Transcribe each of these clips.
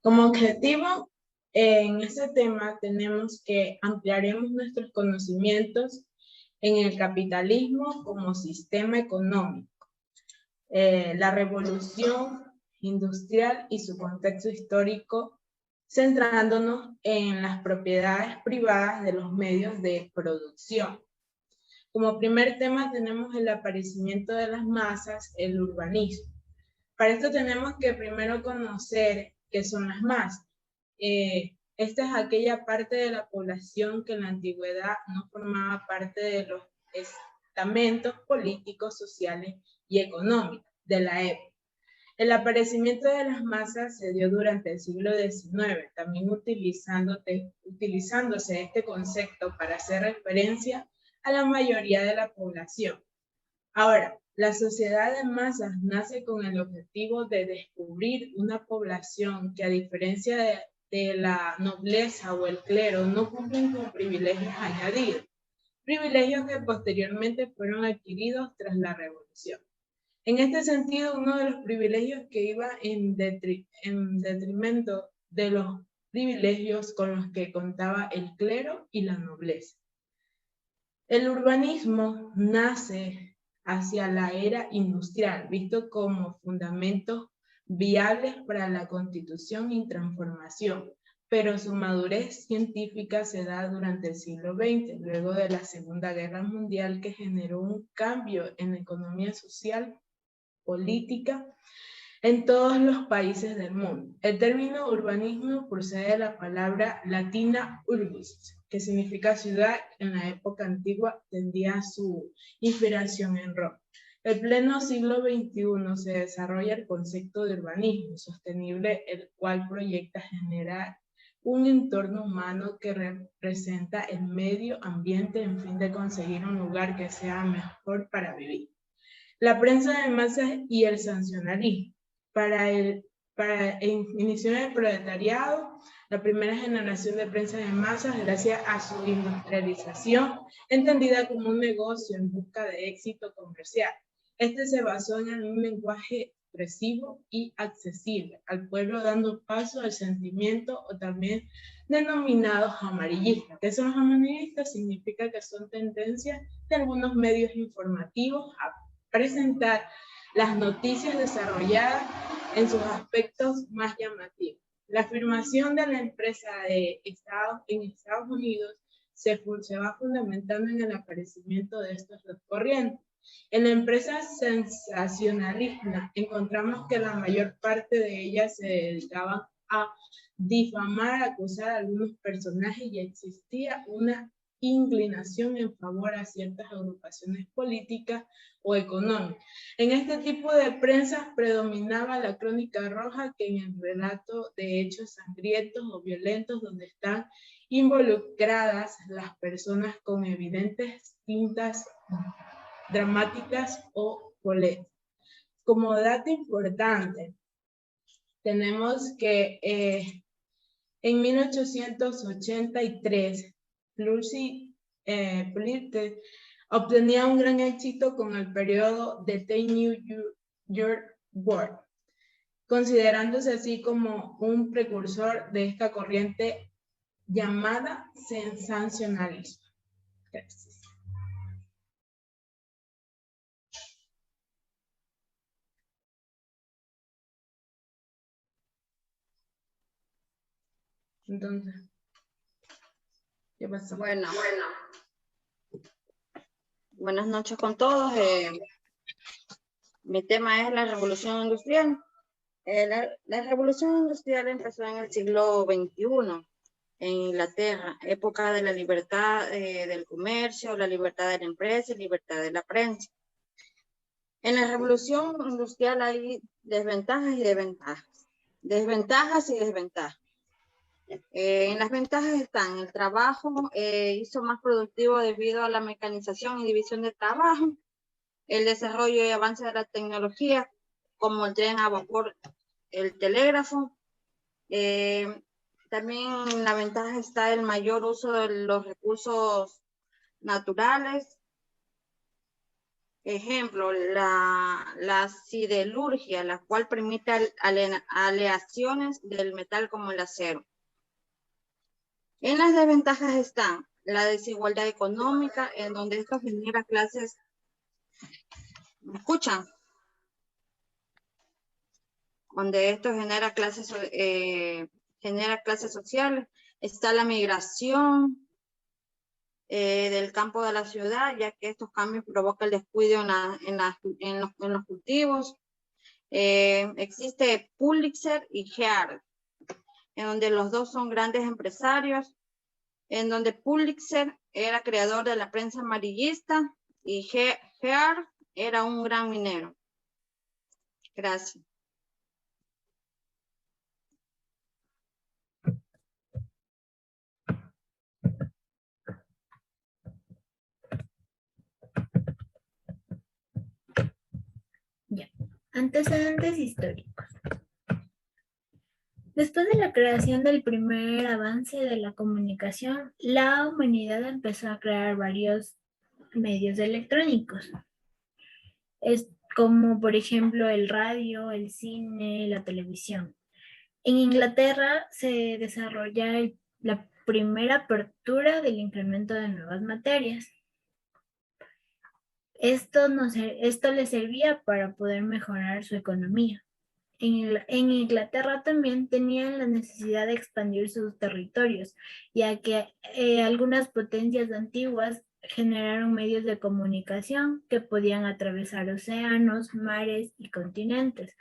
Como objetivo, en este tema tenemos que ampliaremos nuestros conocimientos en el capitalismo como sistema económico, la revolución industrial y su contexto histórico, centrándonos en las propiedades privadas de los medios de producción. Como primer tema tenemos el aparecimiento de las masas, el urbanismo. Para esto tenemos que primero conocer qué son las masas. Esta es aquella parte de la población que en la antigüedad no formaba parte de los estamentos políticos, sociales y económicos de la época. El aparecimiento de las masas se dio durante el siglo XIX, también utilizándose este concepto para hacer referencia a la mayoría de la población. Ahora, la sociedad de masas nace con el objetivo de descubrir una población que, a diferencia de la nobleza o el clero, no cumplen con privilegios añadidos, privilegios que posteriormente fueron adquiridos tras la revolución. En este sentido, uno de los privilegios que iba en detrimento de los privilegios con los que contaba el clero y la nobleza. El urbanismo nace hacia la era industrial, visto como fundamentos viables para la constitución y transformación, pero su madurez científica se da durante el siglo XX, luego de la Segunda Guerra Mundial, que generó un cambio en la economía social, política, en todos los países del mundo. El término urbanismo procede de la palabra latina urbis, que significa ciudad. En la época antigua tendría su inspiración en Roma. En pleno siglo XXI se desarrolla el concepto de urbanismo sostenible, el cual proyecta generar un entorno humano que representa el medio ambiente en fin de conseguir un lugar que sea mejor para vivir. La prensa de masas y el sancionalismo. Para inició el proletariado, la primera generación de prensa de masas, gracias a su industrialización, entendida como un negocio en busca de éxito comercial. Este se basó en un lenguaje expresivo y accesible al pueblo, dando paso al sentimiento, o también denominados amarillistas. ¿Qué son los amarillistas? Significa que son tendencias de algunos medios informativos a presentar las noticias desarrolladas en sus aspectos más llamativos. La afirmación de la empresa en Estados Unidos se va fundamentando en el aparecimiento de estas dos corrientes. En la empresa sensacionalista encontramos que la mayor parte de ellas se dedicaban a difamar, acusar a algunos personajes, y existía una inclinación en favor a ciertas agrupaciones políticas o económicas. En este tipo de prensa predominaba la crónica roja, que en el relato de hechos sangrientos o violentos donde están involucradas las personas con evidentes tintas dramáticas o violentas. Como dato importante, tenemos que en 1883 Pulitzer obtenía un gran éxito con el periodo de The New York World, considerándose así como un precursor de esta corriente llamada sensacionalismo. Gracias. Entonces, ¿qué pasó? Buenas noches con todos. Mi tema es la revolución industrial. La revolución industrial empezó en el siglo XXI en Inglaterra, época de la libertad del comercio, la libertad de la empresa y libertad de la prensa. En la revolución industrial hay desventajas y desventajas. Desventajas y desventajas. En las ventajas están el trabajo hizo más productivo debido a la mecanización y división del trabajo, el desarrollo y avance de la tecnología, como el tren a vapor, el telégrafo. También en la ventaja está el mayor uso de los recursos naturales. Ejemplo, la siderurgia, la cual permite aleaciones del metal como el acero. En las desventajas están la desigualdad económica, en donde esto genera clases, ¿me escuchan? Donde esto genera clases sociales. Está la migración del campo de la ciudad, ya que estos cambios provocan el descuido en los cultivos. Existe Pulitzer y Heard, en donde los dos son grandes empresarios, en donde Pulitzer era creador de la prensa amarillista y Heard era un gran minero. Gracias. Ya. Antecedentes históricos. Después de la creación del primer avance de la comunicación, la humanidad empezó a crear varios medios electrónicos. Es como, por ejemplo, el radio, el cine, la televisión. En Inglaterra se desarrolla la primera apertura del incremento de nuevas materias. Esto le servía para poder mejorar su economía. En Inglaterra también tenían la necesidad de expandir sus territorios, ya que algunas potencias antiguas generaron medios de comunicación que podían atravesar océanos, mares y continentes.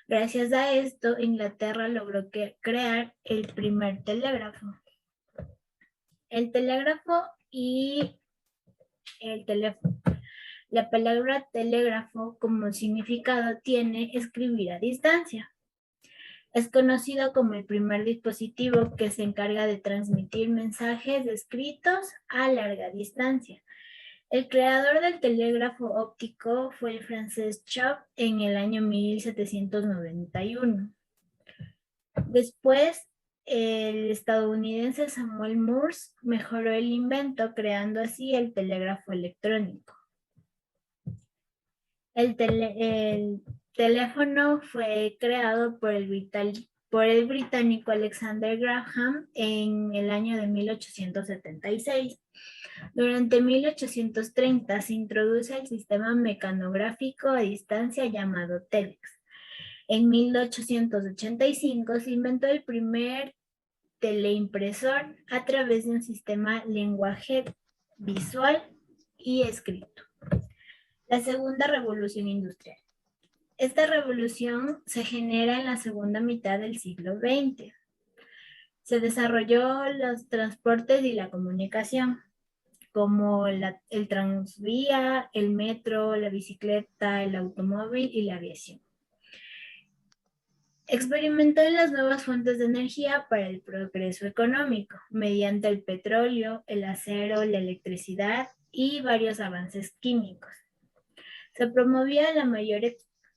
Gracias a esto, Inglaterra logró crear el primer telégrafo. El telégrafo y el teléfono. La palabra telégrafo como significado tiene escribir a distancia. Es conocido como el primer dispositivo que se encarga de transmitir mensajes escritos a larga distancia. El creador del telégrafo óptico fue el francés Chauvet en el año 1791. Después, el estadounidense Samuel Morse mejoró el invento, creando así el telégrafo electrónico. El teléfono fue creado por el británico Alexander Graham en el año de 1876. Durante 1830 se introduce el sistema mecanográfico a distancia llamado telex. En 1885 se inventó el primer teleimpresor a través de un sistema lenguaje visual y escrito. La segunda revolución industrial. Esta revolución se genera en la segunda mitad del siglo XX. Se desarrolló los transportes y la comunicación, como el tranvía, el metro, la bicicleta, el automóvil y la aviación. Experimentó en las nuevas fuentes de energía para el progreso económico, mediante el petróleo, el acero, la electricidad y varios avances químicos. Se promovía la mayor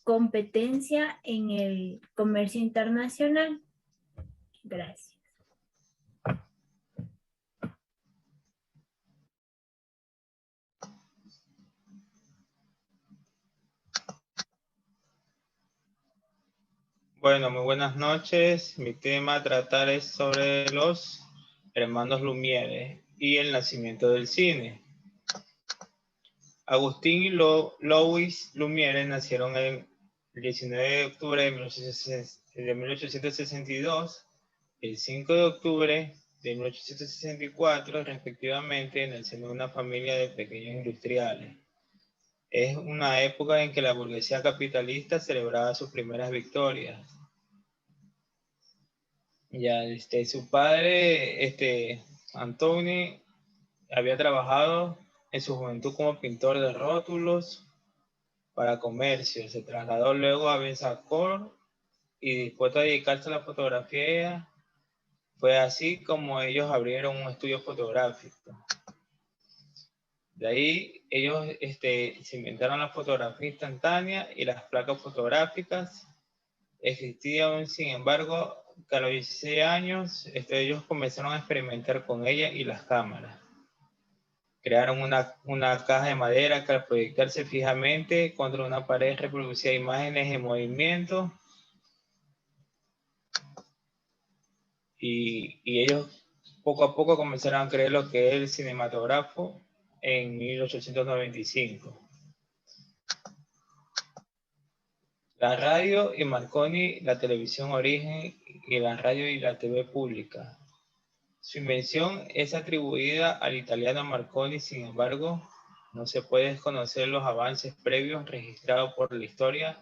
competencia en el comercio internacional. Gracias. Bueno, muy buenas noches. Mi tema a tratar es sobre los hermanos Lumière y el nacimiento del cine. Agustín y Louis Lumière nacieron el 19 de octubre de 1862, el 5 de octubre de 1864, respectivamente, en el seno de una familia de pequeños industriales. Es una época en que la burguesía capitalista celebraba sus primeras victorias. Ya, su padre, Antoni, había trabajado en su juventud como pintor de rótulos para comercio. Se trasladó luego a Besançon y dispuesto a dedicarse a la fotografía, fue así como ellos abrieron un estudio fotográfico. De ahí ellos se inventaron la fotografía instantánea y las placas fotográficas. Existían, sin embargo, que a los 16 años ellos comenzaron a experimentar con ella y las cámaras. Crearon una caja de madera que al proyectarse fijamente contra una pared reproducía imágenes en movimiento. Y ellos poco a poco comenzaron a creer lo que es el cinematógrafo en 1895. La radio y Marconi, la televisión origen y la radio y la TV pública. Su invención es atribuida al italiano Marconi, sin embargo, no se puede desconocer los avances previos registrados por la historia,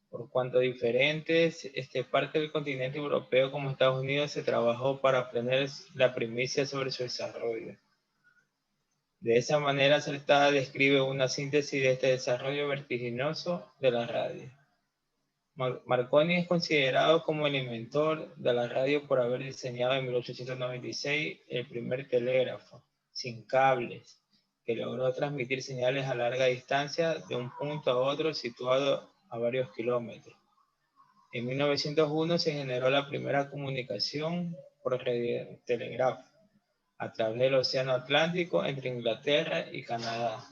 por cuanto diferentes parte del continente europeo como Estados Unidos se trabajó para obtener la primicia sobre su desarrollo. De esa manera acertada describe una síntesis de este desarrollo vertiginoso de la radio. Marconi es considerado como el inventor de la radio por haber diseñado en 1896 el primer telégrafo sin cables, que logró transmitir señales a larga distancia de un punto a otro situado a varios kilómetros. En 1901 se generó la primera comunicación por telégrafo a través del Océano Atlántico entre Inglaterra y Canadá.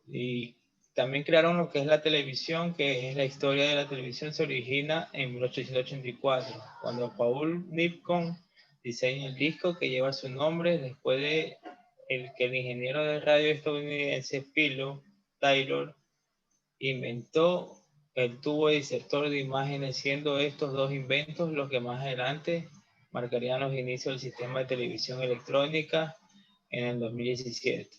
Y también crearon lo que es la televisión, que es la historia de la televisión, se origina en 1884, cuando Paul Nipkow diseña el disco que lleva su nombre después de que el ingeniero de radio estadounidense Philo Taylor inventó el tubo disertor de imágenes, siendo estos dos inventos los que más adelante marcarían los inicios del sistema de televisión electrónica en el 2017.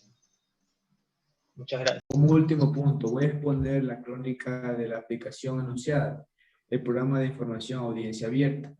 Muchas gracias. Como último punto, voy a exponer la crónica de la aplicación anunciada, el programa de información audiencia abierta.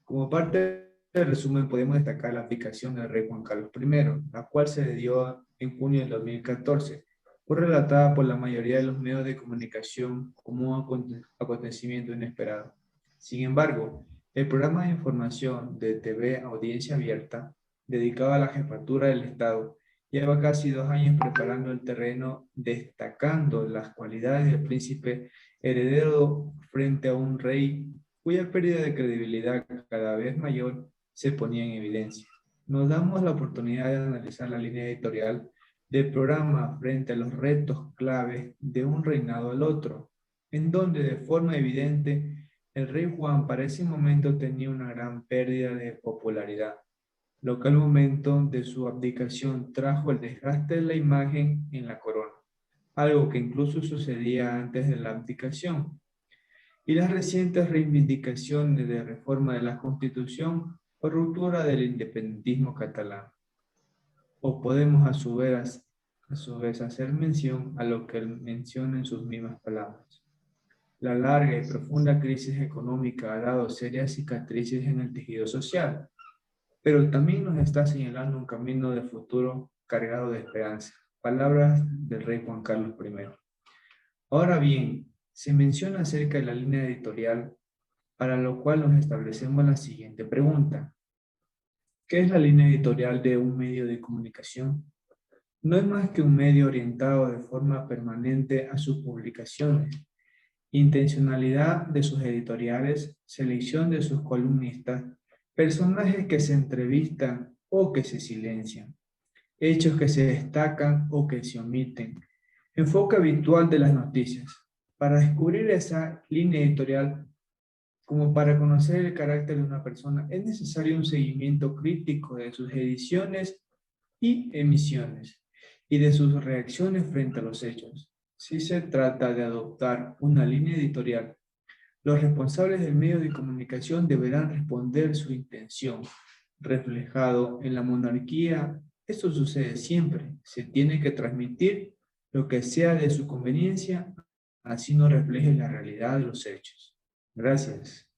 Como parte del resumen podemos destacar la aplicación del rey Juan Carlos I, la cual se dio en junio del 2014. Fue relatada por la mayoría de los medios de comunicación como un acontecimiento inesperado. Sin embargo, el programa de información de TV Audiencia Abierta, dedicado a la jefatura del Estado, lleva casi 2 años preparando el terreno, destacando las cualidades del príncipe heredero frente a un rey cuya pérdida de credibilidad cada vez mayor se ponía en evidencia. Nos damos la oportunidad de analizar la línea editorial del programa frente a los retos claves de un reinado al otro, en donde de forma evidente el rey Juan para ese momento tenía una gran pérdida de popularidad, lo que al momento de su abdicación trajo el desgaste de la imagen en la corona, algo que incluso sucedía antes de la abdicación, y las recientes reivindicaciones de reforma de la Constitución o ruptura del independentismo catalán. O podemos a su vez hacer mención a lo que él menciona en sus mismas palabras. La larga y profunda crisis económica ha dado serias cicatrices en el tejido social, pero también nos está señalando un camino de futuro cargado de esperanza. Palabras del rey Juan Carlos I. Ahora bien, se menciona acerca de la línea editorial, para lo cual nos establecemos la siguiente pregunta. ¿Qué es la línea editorial de un medio de comunicación? No es más que un medio orientado de forma permanente a sus publicaciones, intencionalidad de sus editoriales, selección de sus columnistas, personajes que se entrevistan o que se silencian, hechos que se destacan o que se omiten, enfoque habitual de las noticias. Para descubrir esa línea editorial, como para conocer el carácter de una persona, es necesario un seguimiento crítico de sus ediciones y emisiones y de sus reacciones frente a los hechos. Si se trata de adoptar una línea editorial, los responsables del medio de comunicación deberán responder su intención. Reflejado en la monarquía, esto sucede siempre. Se tiene que transmitir lo que sea de su conveniencia, así no refleje la realidad de los hechos. Gracias.